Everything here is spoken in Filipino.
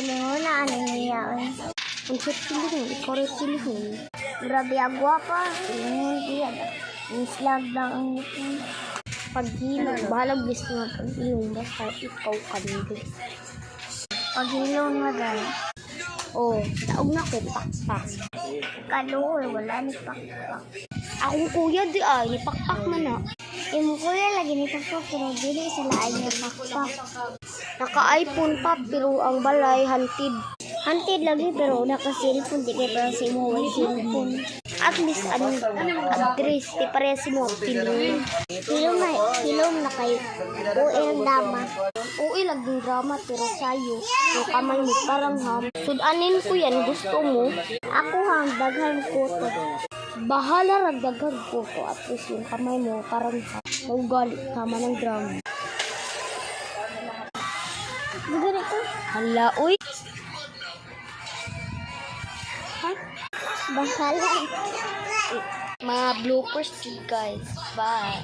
Pilingon na ano niya. Ang cute pilingon, ikaw rin pilingon. Grabe ang gwapa. Pilingon siya. Islag lang ang ngipin. Paghilong, bahalag gusto nga paghilong, basta ikaw kanilo. Paghilong mo dahil. Oh, taog na ko, pakpak. Kaluoy, wala ni pakpak. Akong kuya di ay, nipakpak man na. Yung kuya lagi ni pakpak, pero dili sa laay niya pakpak. Naka-iPhone pa, pero ang balay, hantid. Hantid lagi, pero naka-cellphone, di kayo parang sa imo, may cellphone. At least, address, di pareha si mo, pilong. Hilom na kayo. Uy, ang dama. Oo, laging drama, pero sayo. Yung kamay mo, parang ham. Sudanin ko yan, gusto mo. Ako hang daghan ko to. Bahala ragdagan ko to. At least yung kamay mo, parang ham. Maugali ka man ng drama. Ganito. Hala, uy. Ha? Bahala. Mga bloopers, guys. Bye.